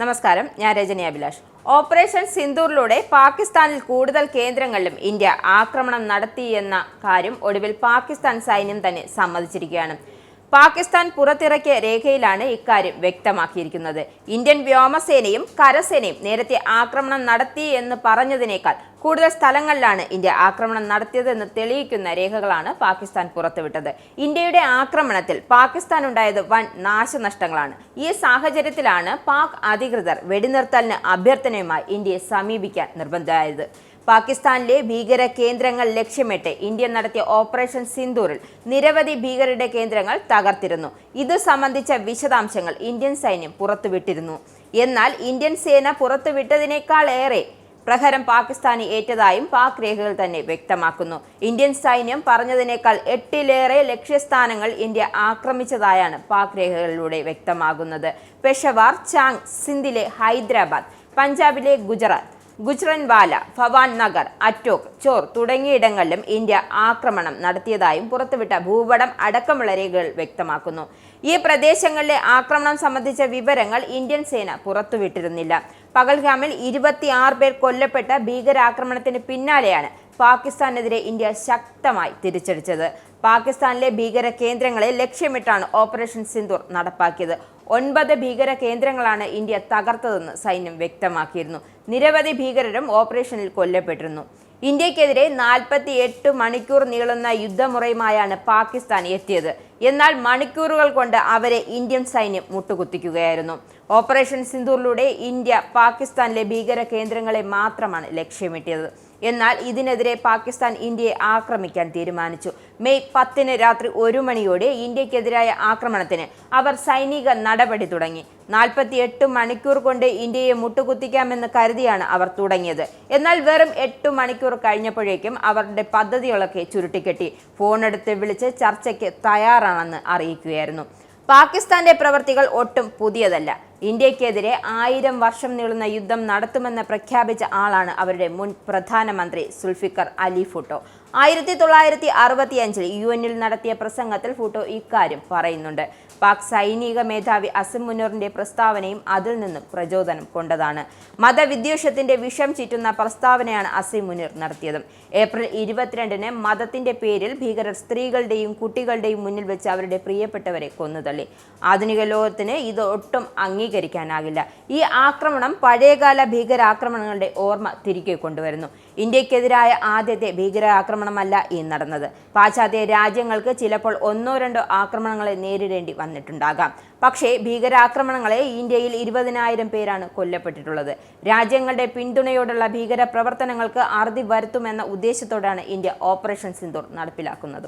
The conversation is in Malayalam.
നമസ്കാരം, ഞാൻ രജനി അഭിലാഷ്. ഓപ്പറേഷൻ സിന്ദൂറിലൂടെ പാകിസ്ഥാനിൽ കൂടുതൽ കേന്ദ്രങ്ങളിലും ഇന്ത്യ ആക്രമണം നടത്തിയെന്ന കാര്യം ഒടുവിൽ പാകിസ്ഥാൻ സൈന്യം തന്നെ സമ്മതിച്ചിരിക്കുകയാണ്. പാകിസ്ഥാൻ പുറത്തിറക്കിയ രേഖയിലാണ് ഇക്കാര്യം വ്യക്തമാക്കിയിരിക്കുന്നത്. ഇന്ത്യൻ വ്യോമസേനയും കരസേനയും നേരത്തെ ആക്രമണം നടത്തി എന്ന് പറഞ്ഞതിനേക്കാൾ കൂടുതൽ സ്ഥലങ്ങളിലാണ് ഇന്ത്യ ആക്രമണം നടത്തിയതെന്ന് തെളിയിക്കുന്ന രേഖകളാണ് പാകിസ്ഥാൻ പുറത്തുവിട്ടത്. ഇന്ത്യയുടെ ആക്രമണത്തിൽ പാകിസ്ഥാൻ ഉണ്ടായത് വൻ നാശനഷ്ടങ്ങളാണ്. ഈ സാഹചര്യത്തിലാണ് പാക് അധികൃതർ വെടിനിർത്തലിന് അഭ്യർത്ഥനയുമായി ഇന്ത്യയെ സമീപിക്കാൻ നിർബന്ധിതരായത്. പാകിസ്ഥാനിലെ ഭീകര കേന്ദ്രങ്ങൾ ലക്ഷ്യമിട്ട് ഇന്ത്യ നടത്തിയ ഓപ്പറേഷൻ സിന്ദൂറിൽ നിരവധി ഭീകരരുടെ കേന്ദ്രങ്ങൾ തകർത്തിരുന്നു. ഇത് സംബന്ധിച്ച വിശദാംശങ്ങൾ ഇന്ത്യൻ സൈന്യം പുറത്തുവിട്ടിരുന്നു. എന്നാൽ ഇന്ത്യൻ സേന പുറത്തുവിട്ടതിനേക്കാളേറെ പ്രഹരം പാകിസ്ഥാനി ഏറ്റതായും പാക് രേഖകൾ തന്നെ വ്യക്തമാക്കുന്നു. ഇന്ത്യൻ സൈന്യം പറഞ്ഞതിനേക്കാൾ 8ലേറെ ലക്ഷ്യസ്ഥാനങ്ങൾ ഇന്ത്യ ആക്രമിച്ചതായാണ് പാക് രേഖകളിലൂടെ വ്യക്തമാകുന്നത്. പെഷവാർ, ചാങ്, സിന്ധിലെ ഹൈദരാബാദ്, പഞ്ചാബിലെ ഗുജ്റൻവാല, ഭവാൻ നഗർ, അറ്റോക്, ചോർ തുടങ്ങിയിടങ്ങളിലും ഇന്ത്യ ആക്രമണം നടത്തിയതായും പുറത്തുവിട്ട ഭൂപടം അടക്കമുള്ള രേഖകൾ വ്യക്തമാക്കുന്നു. ഈ പ്രദേശങ്ങളിലെ ആക്രമണം സംബന്ധിച്ച വിവരങ്ങൾ ഇന്ത്യൻ സേന പുറത്തുവിട്ടിരുന്നില്ല. പഹൽഗാമിൽ 26 പേർ കൊല്ലപ്പെട്ട ഭീകരാക്രമണത്തിന് പിന്നാലെയാണ് പാകിസ്ഥാനെതിരെ ഇന്ത്യ ശക്തമായി തിരിച്ചടിച്ചത്. പാകിസ്ഥാനിലെ ഭീകര കേന്ദ്രങ്ങളെ ലക്ഷ്യമിട്ടാണ് ഓപ്പറേഷൻ സിന്ദൂർ നടപ്പാക്കിയത്. 9 ഭീകര കേന്ദ്രങ്ങളാണ് ഇന്ത്യ തകർത്തതെന്ന് സൈന്യം വ്യക്തമാക്കിയിരുന്നു. നിരവധി ഭീകരരും ഓപ്പറേഷനിൽ കൊല്ലപ്പെട്ടിരുന്നു. ഇന്ത്യക്കെതിരെ 48 മണിക്കൂർ നീളുന്ന യുദ്ധമുറയുമായാണ് പാകിസ്ഥാൻ എത്തിയത്. എന്നാൽ മണിക്കൂറുകൾ കൊണ്ട് അവരെ ഇന്ത്യൻ സൈന്യം മുട്ടുകുത്തിക്കുകയായിരുന്നു. ഓപ്പറേഷൻ സിന്ദൂറിലൂടെ ഇന്ത്യ പാകിസ്ഥാനിലെ ഭീകര കേന്ദ്രങ്ങളെ മാത്രമാണ് ലക്ഷ്യമിട്ടത്. എന്നാൽ ഇതിനെതിരെ പാകിസ്ഥാൻ ഇന്ത്യയെ ആക്രമിക്കാൻ തീരുമാനിച്ചു. മെയ് 10 രാത്രി 1 മണിയോടെ ഇന്ത്യക്കെതിരായ ആക്രമണത്തിന് അവർ സൈനിക നടപടി തുടങ്ങി. 48 മണിക്കൂർ കൊണ്ട് ഇന്ത്യയെ മുട്ടുകുത്തിക്കാമെന്ന് കരുതിയാണ് അവർ തുടങ്ങിയത്. എന്നാൽ വെറും 8 മണിക്കൂർ കഴിഞ്ഞപ്പോഴേക്കും അവരുടെ പദ്ധതികളൊക്കെ ചുരുട്ടിക്കെട്ടി ഫോണെടുത്ത് വിളിച്ച് ചർച്ചയ്ക്ക് തയ്യാറാണെന്ന് അറിയിക്കുകയായിരുന്നു. പാകിസ്ഥാന്റെ പ്രവൃത്തികൾ ഒട്ടും പുതിയതല്ല. ഇന്ത്യക്കെതിരെ 1000 വർഷം നീളുന്ന യുദ്ധം നടത്തുമെന്ന് പ്രഖ്യാപിച്ച ആളാണ് അവരുടെ മുൻ പ്രധാനമന്ത്രി സുൽഫിക്കർ അലി ഭുട്ടോ. 1965 UN-ൽ നടത്തിയ പ്രസംഗത്തിൽ ഭുട്ടോ ഇക്കാര്യം പറയുന്നുണ്ട്. പാക് സൈനിക മേധാവി അസിം മുനീറിന്റെ പ്രസ്താവനയും അതിൽ നിന്നും പ്രചോദനം കൊണ്ടതാണ്. മതവിദ്വേഷത്തിന്റെ വിഷം ചീറ്റുന്ന പ്രസ്താവനയാണ് അസിം മുനീർ നടത്തിയത്. ഏപ്രിൽ 22-ന് മതത്തിന്റെ പേരിൽ ഭീകരർ സ്ത്രീകളുടെയും കുട്ടികളുടെയും മുന്നിൽ വെച്ച് അവരുടെ പ്രിയപ്പെട്ടവരെ കൊന്നുതള്ളി. ആധുനിക ലോകത്തിന് ഇത് ഒട്ടും അംഗീകരിക്കാനാകില്ല. ഈ ആക്രമണം പഴയകാല ഭീകരാക്രമണങ്ങളുടെ ഓർമ്മ തിരികെ കൊണ്ടുവരുന്നു. ഇന്ത്യക്കെതിരായ ആദ്യത്തെ ഭീകരാക്രമണമല്ല ഈ നടന്നത്. പാശ്ചാത്യ രാജ്യങ്ങൾക്ക് ചിലപ്പോൾ 1-2 ആക്രമണങ്ങളെ നേരിടേണ്ടി വന്നിട്ടുണ്ടാകാം. പക്ഷേ ഭീകരാക്രമണങ്ങളെ ഇന്ത്യയിൽ 20,000 പേരാണ് കൊല്ലപ്പെട്ടിട്ടുള്ളത്. രാജ്യങ്ങളുടെ പിന്തുണയോടുള്ള ഭീകര പ്രവർത്തനങ്ങൾക്ക് അറുതി വരുത്തുമെന്ന ഉദ്ദേശത്തോടാണ് ഇന്ത്യ ഓപ്പറേഷൻ സിന്ദൂർ നടപ്പിലാക്കുന്നത്.